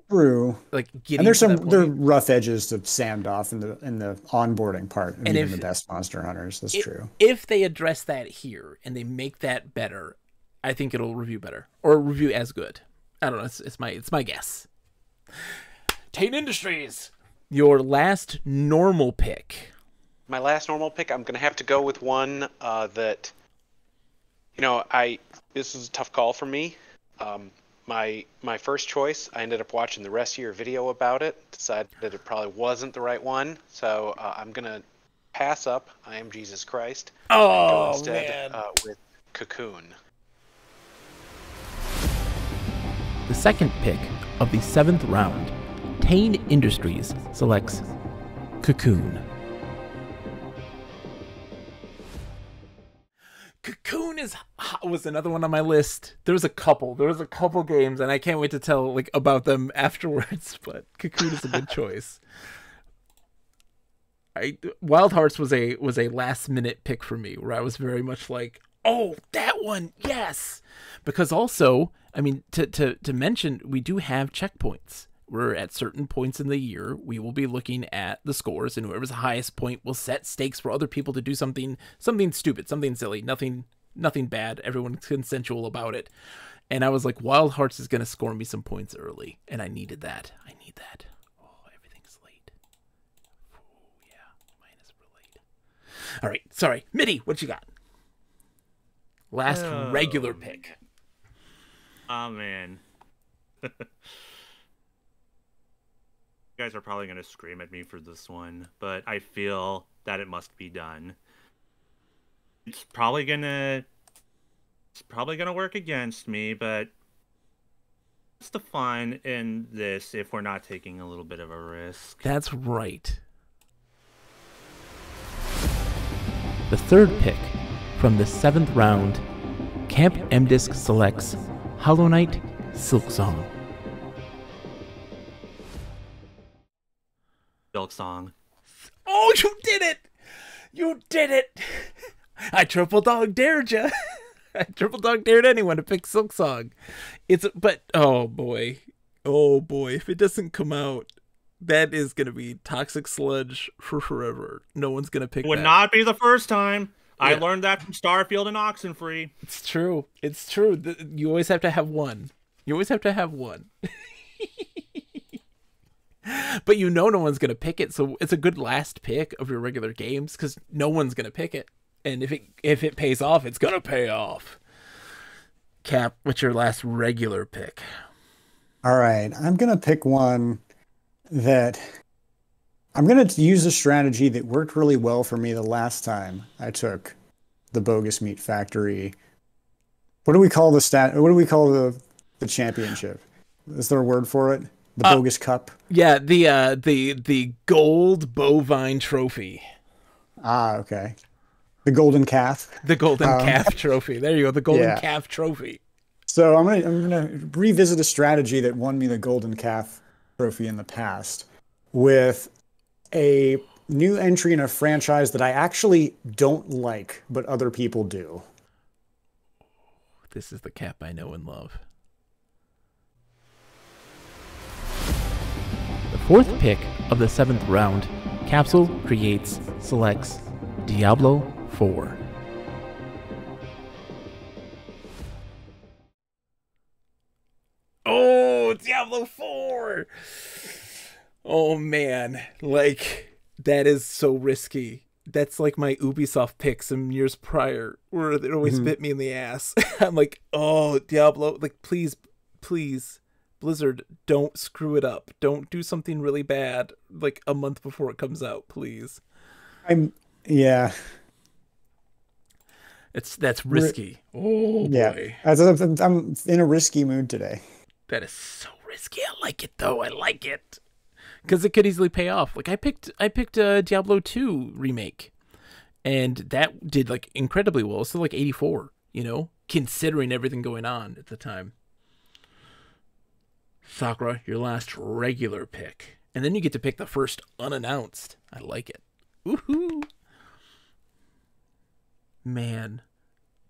like getting, and there's there are rough edges to sand off in the onboarding part, and even the best Monster Hunters. That's true. If they address that here and they make that better, I think it'll review better or review as good. I don't know. It's my guess. Tain Industries. Your last normal pick. My last normal pick, I'm going to have to go with one that, you know, this is a tough call for me. My first choice, I ended up watching the rest of your video about it, decided that it probably wasn't the right one, so I'm going to pass up I Am Jesus Christ. Oh, and go instead, man. with Cocoon. The second pick of the 7th round, Tain Industries selects Cocoon. Cocoon was another one on my list. There was a couple games, and I can't wait to tell like about them afterwards. But Cocoon is a good choice. Wild Hearts was a last minute pick for me, where I was very much like, oh, that one, yes. Because also, I mean, to mention, we do have checkpoints. We're at certain points in the year, we will be looking at the scores, and whoever's the highest point will set stakes for other people to do something stupid, something silly, nothing bad. Everyone's consensual about it. And I was like, Wild Hearts is going to score me some points early, and I needed that. Oh, everything's late. Oh, yeah, mine is real late. All right, sorry. Mitty, what you got? Last regular pick. Oh, man. You guys are probably going to scream at me for this one, but I feel that it must be done. It's probably gonna work against me, but what's the fun in this if we're not taking a little bit of a risk? That's right. The third pick from the 7th round, Camp MDisc selects Hollow Knight Silksong. Silksong. Oh, you did it! You did it! I triple dog dared you. I triple dog dared anyone to pick Silksong. But oh boy, if it doesn't come out, that is gonna be toxic sludge for forever. No one's gonna pick. Would that. Not be the first time. Yeah. I learned that from Starfield and Oxenfree. It's true. You always have to have one. You always have to have one. But you know no one's going to pick it, so it's a good last pick of your regular games because no one's going to pick it. And if it pays off, it's going to pay off. Cap, what's your last regular pick? All right, I'm going to pick one that I'm going to use a strategy that worked really well for me the last time I took the Bogus Meat Factory. What do we call What do we call the championship? Is there a word for it? The Bogus Cup? Yeah, the gold bovine trophy. Ah, okay. The golden calf. The golden calf trophy. There you go. The golden calf trophy. So I'm gonna revisit a strategy that won me the golden calf trophy in the past with a new entry in a franchise that I actually don't like, but other people do. This is the Cap I know and love. The fourth pick of the 7th round, Capsule selects Diablo 4. Oh, Diablo 4! Oh man, like, that is so risky. That's like my Ubisoft pick some years prior, where it always bit me in the ass. I'm like, oh, Diablo, like, please, Blizzard, don't screw it up. Don't do something really bad, like, a month before it comes out, please. Yeah. That's risky. Oh, boy. I'm in a risky mood today. That is so risky. I like it, though. I like it. Because it could easily pay off. Like, I picked a Diablo 2 remake, and that did, like, incredibly well. It's still, like, 84, you know, considering everything going on at the time. Sakura, your last regular pick. And then you get to pick the first unannounced. I like it. Woohoo! Man,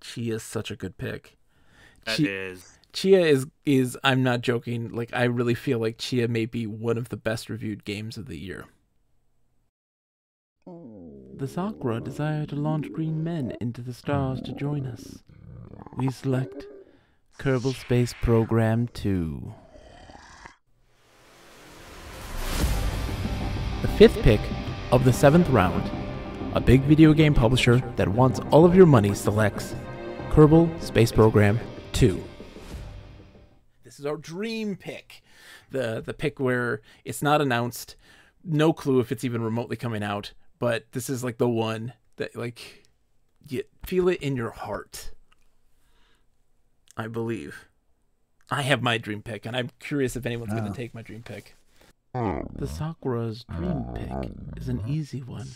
Chia's such a good pick. Chia is I'm not joking, like, I really feel like Chia may be one of the best reviewed games of the year. The Sakura desire to launch green men into the stars to join us. We select Kerbal Space Program 2. The 5th pick of the 7th round, a big video game publisher that wants all of your money selects Kerbal Space Program 2. This is our dream pick. The pick where it's not announced, no clue if it's even remotely coming out, but this is like the one that, like, you feel it in your heart. I believe. I have my dream pick, and I'm curious if anyone's going to take my dream pick. The Sakura's dream pick is an easy one.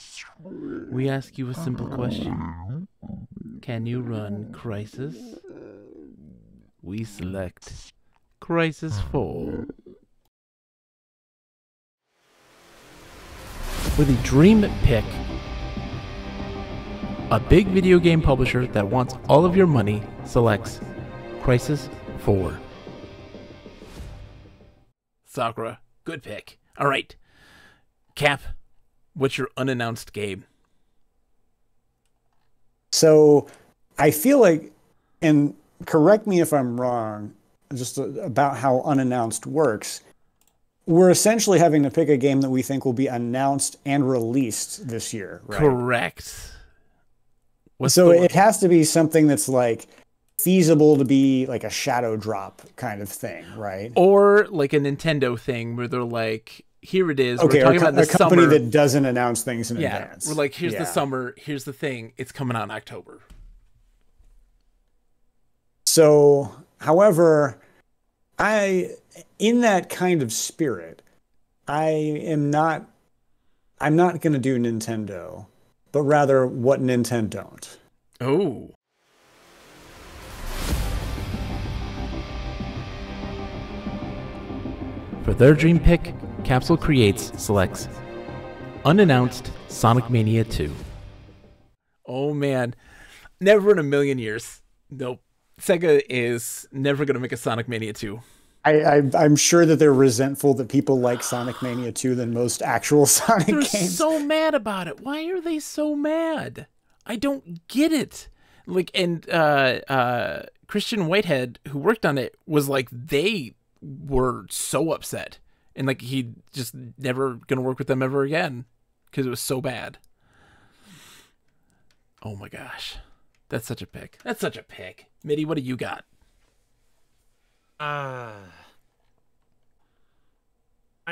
We ask you a simple question. Can you run Crisis? We select Crisis 4. With a dream pick, a big video game publisher that wants all of your money selects Crisis 4. Sakura, good pick. All right. Cap, what's your unannounced game? So I feel like, and correct me if I'm wrong, just about how unannounced works, we're essentially having to pick a game that we think will be announced and released this year, right? Correct. So it has to be something that's, like, feasible to be like a shadow drop kind of thing, right? Or like a Nintendo thing where they're like, here it is. Okay, we're talking about the company summer. that doesn't announce things in advance. We're like, here's the summer, here's the thing, it's coming out in October. So, however, in that kind of spirit, I'm not going to do Nintendo, but rather what Nintendo don't. Oh. For their dream pick, Capsule selects unannounced Sonic Mania 2. Oh man, never in a million years. Nope. Sega is never going to make a Sonic Mania 2. I'm sure that they're resentful that people like Sonic Mania 2 than most actual Sonic games. They're so mad about it. Why are they so mad? I don't get it. Like, and Christian Whitehead, who worked on it, was like, they were so upset. And like, he just never going to work with them ever again because it was so bad. Oh my gosh. That's such a pick. That's such a pick. Mitty, what do you got? My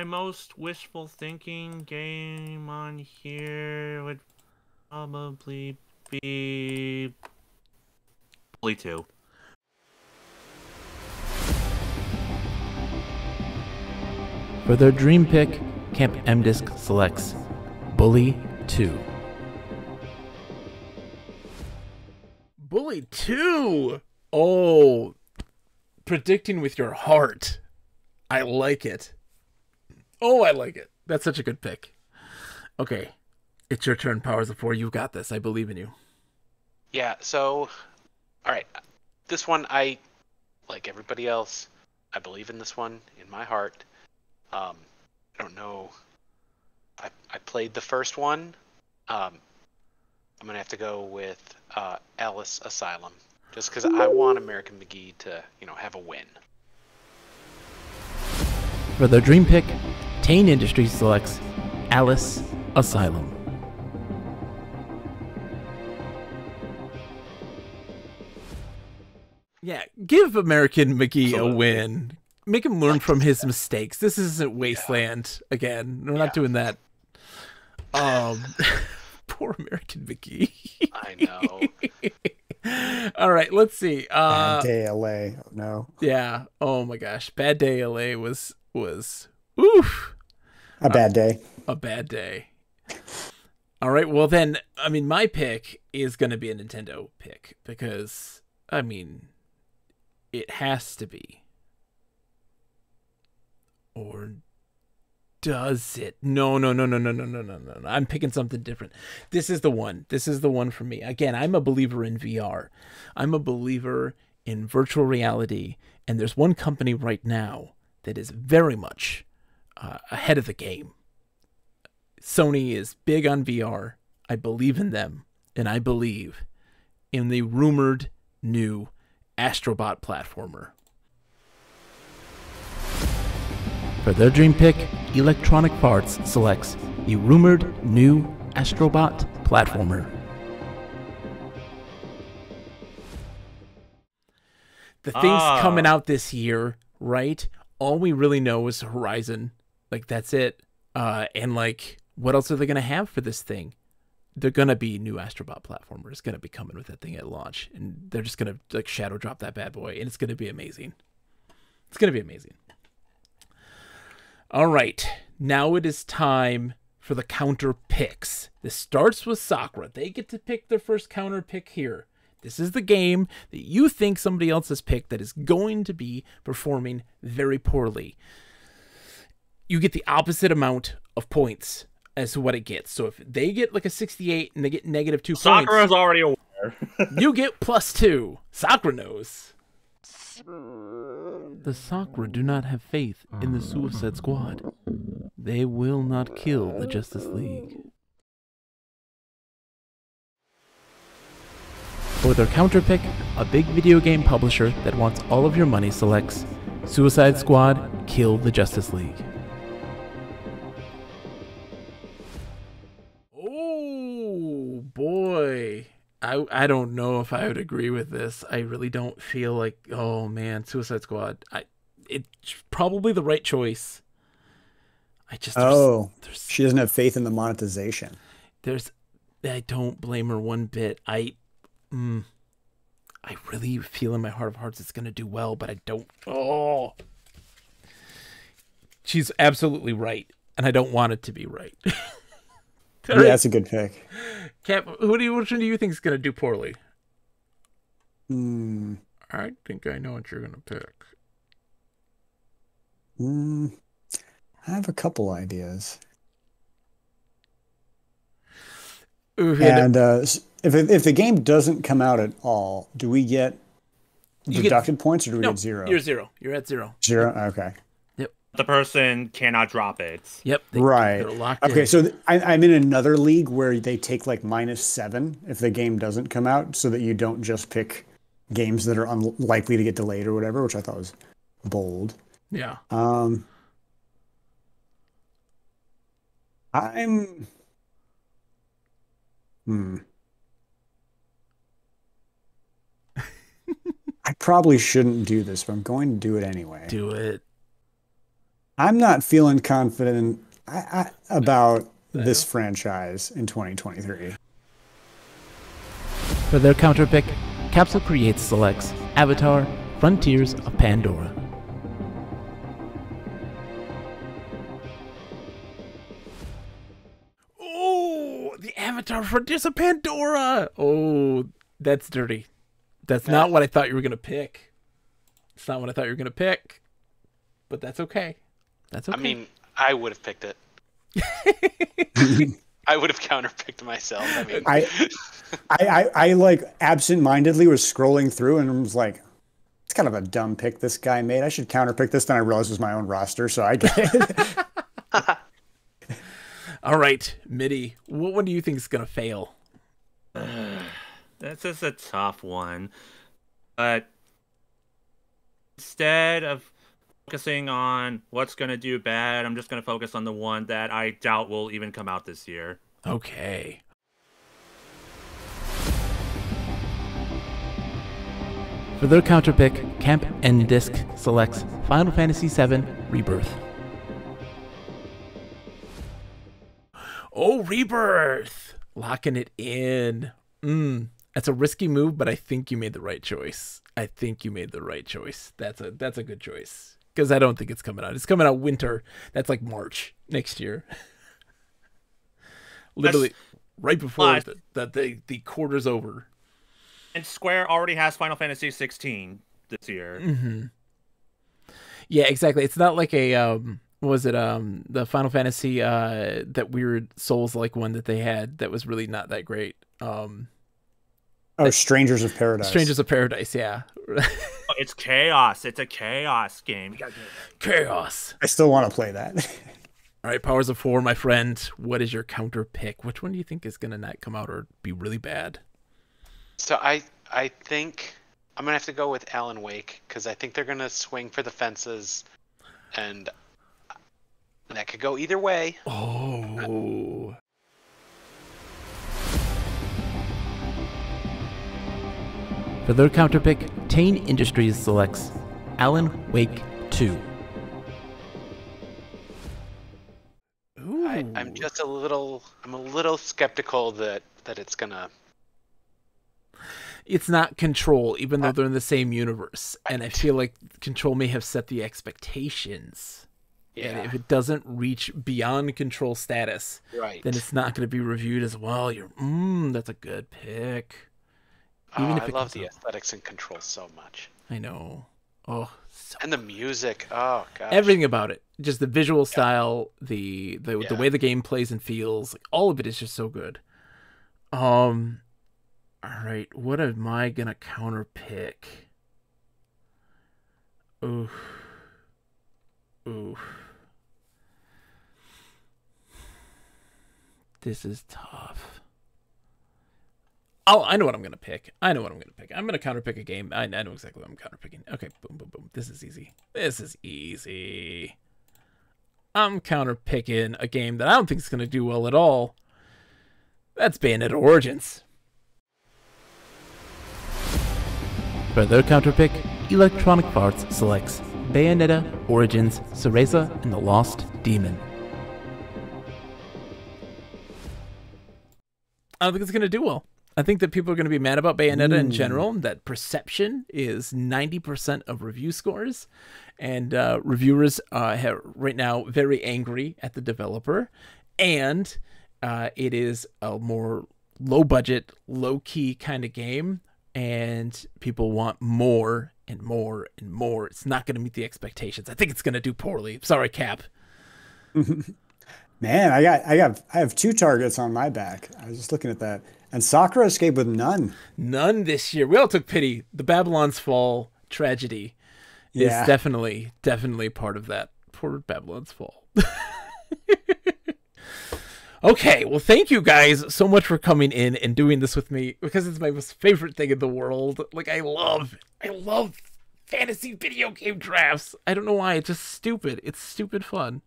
most wishful thinking game on here would probably be Bully 2. For their dream pick, Camp MDisc selects Bully 2. Bully 2! Oh, predicting with your heart. I like it. Oh, I like it. That's such a good pick. Okay, it's your turn, Powers of Four. You've got this. I believe in you. Yeah, so, all right. This one, I, like everybody else, I believe in this one in my heart. I don't know. I played the first one. I'm going to have to go with Alice Asylum, just because I want American McGee to, have a win. For their dream pick, Tane Industries selects Alice Asylum. Yeah, give American McGee a win. Make him learn from his mistakes. This isn't Wasteland again. We're not doing that. Poor American McGee. I know. All right, let's see. Bad Day LA. No. Yeah. Oh my gosh. Bad Day LA was oof. A bad day. A bad day. All right. Well then, I mean, my pick is going to be a Nintendo pick because, I mean, it has to be. Or does it? No. I'm picking something different. This is the one. This is the one for me. Again, I'm a believer in VR. I'm a believer in virtual reality. And there's one company right now that is very much ahead of the game. Sony is big on VR. I believe in them. And I believe in the rumored new Astrobot platformer. For their dream pick, Electronic Arts selects a rumored new Astrobot platformer. The things coming out this year, right? All we really know is Horizon. Like, that's it. And, like, what else are they going to have for this thing? They're going to be new Astrobot platformer. It's going to be coming with that thing at launch. And they're just going to, like, shadow drop that bad boy. And it's going to be amazing. It's going to be amazing. All right, now it is time for the counter picks. This starts with Sakura. They get to pick their first counter pick here. This is the game that you think somebody else has picked that is going to be performing very poorly. You get the opposite amount of points as to what it gets. So if they get like a 68 and they get -2 points. Sakura's already aware. You get +2. Sakura knows. The Sakura do not have faith in the Suicide Squad. They will not kill the Justice League. For their counterpick, a big video game publisher that wants all of your money selects Suicide Squad, Kill the Justice League. Oh boy. I don't know if I would agree with this. I really don't feel like, oh man, Suicide Squad. It's probably the right choice. There's, she doesn't have faith in the monetization. I don't blame her one bit. I really feel in my heart of hearts it's going to do well, but I don't. Oh, she's absolutely right, and I don't want it to be right. Yeah, that's a good pick. Cap, which one do you think is going to do poorly? I think I know what you're going to pick. I have a couple ideas. Ooh, and if the game doesn't come out at all, do we get deducted points or do we get 0? You're 0. You're at 0. 0? Okay. The person cannot drop it. Yep. Right. They're locked Okay, in. so I'm in another league where they take like -7 if the game doesn't come out so that you don't just pick games that are unlikely to get delayed or whatever, which I thought was bold. Yeah. I'm. I probably shouldn't do this, but I'm going to do it anyway. Do it. I'm not feeling confident about this franchise in 2023. For their counterpick, Capsule Creates selects Avatar: Frontiers of Pandora. Oh, the Avatar: Frontiers of Pandora. Oh, that's dirty. That's not what I thought you were gonna pick. It's not what I thought you were gonna pick. But that's okay. That's okay. I mean, I would have picked it. I would have counterpicked myself. I mean, I like absent-mindedly was scrolling through and was like, it's kind of a dumb pick this guy made. I should counterpick this. Then I realized it was my own roster, so I get it. All right, Mitty, what one do you think is gonna fail? That's just a tough one. But instead of focusing on what's going to do bad, I'm just going to focus on the one that I doubt will even come out this year. Okay. For their counterpick, Camp and Disc selects Final Fantasy VII Rebirth. Oh, Rebirth! Locking it in. That's a risky move, but I think you made the right choice. That's a good choice. Because I don't think it's coming out. It's coming out winter. That's like March next year. Literally right before the quarter's over. And Square already has Final Fantasy 16 this year. Mm-hmm. Yeah, exactly. It's not like a what was it? The Final Fantasy that weird Souls-like one that they had that was really not that great. Strangers of Paradise. Strangers of Paradise, yeah. It's chaos. It's a chaos game. You gotta get it. Chaos. I still want to play that. All right, Powers of Four, my friend. What is your counter pick? Which one do you think is gonna not come out or be really bad? So I think I'm gonna have to go with Alan Wake because I think they're gonna swing for the fences, and that could go either way. Oh. For their counterpick, Tane Industries selects Alan Wake 2. Ooh. I'm just a little skeptical that it's gonna. It's not Control, even though they're in the same universe, and I feel like Control may have set the expectations. Yeah. And if it doesn't reach beyond Control status, right, then it's not going to be reviewed as well. That's a good pick. Even if I love the aesthetics in Control so much. I know. Oh, and the music. Oh gosh. Everything about it. Just the visual style, the way the game plays and feels, like all of it is just so good. All right, what am I gonna counter pick? Ooh. This is tough. Oh, I know what I'm going to pick. I'm going to counterpick a game. I know exactly what I'm counterpicking. Okay, boom, boom, boom. This is easy. I'm counterpicking a game that I don't think is going to do well at all. That's Bayonetta Origins. For their counterpick, Electronic Arts selects Bayonetta Origins, Cereza and the Lost Demon. I don't think it's going to do well. I think that people are going to be mad about Bayonetta in general. That perception is 90% of review scores. And reviewers are right now very angry at the developer. And it is a more low-budget, low-key kind of game. And people want more and more and more. It's not going to meet the expectations. I think it's going to do poorly. Sorry, Cap. Man, I have 2 targets on my back. I was just looking at that. And Sakura escaped with none. None this year. We all took pity. The Babylon's Fall tragedy is definitely part of that. Poor Babylon's Fall. Okay, well, thank you guys so much for coming in and doing this with me because it's my most favorite thing in the world. Like, I love fantasy video game drafts. I don't know why. It's just stupid. It's stupid fun.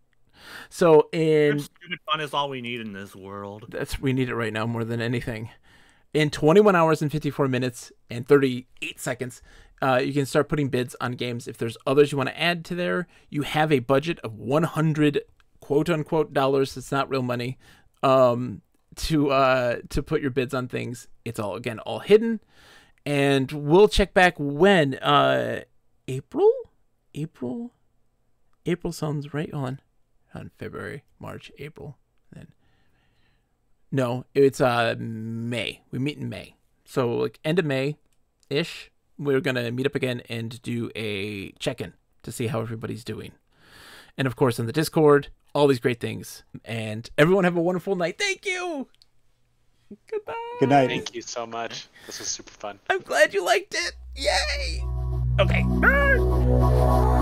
So, Stupid fun is all we need in this world. we need it right now more than anything. In 21 hours and 54 minutes and 38 seconds, you can start putting bids on games. If there's others you want to add to there, you have a budget of 100 quote unquote dollars. It's not real money. To put your bids on things. It's all hidden, and we'll check back when April sounds right. On February, March, April, then no, it's May. We meet in May, so like end of May ish. We're gonna meet up again and do a check-in to see how everybody's doing. And of course, on the Discord, all these great things. And everyone have a wonderful night. Thank you. Goodbye. Good night. Thank you so much. This was super fun. I'm glad you liked it. Yay. Okay. Bye.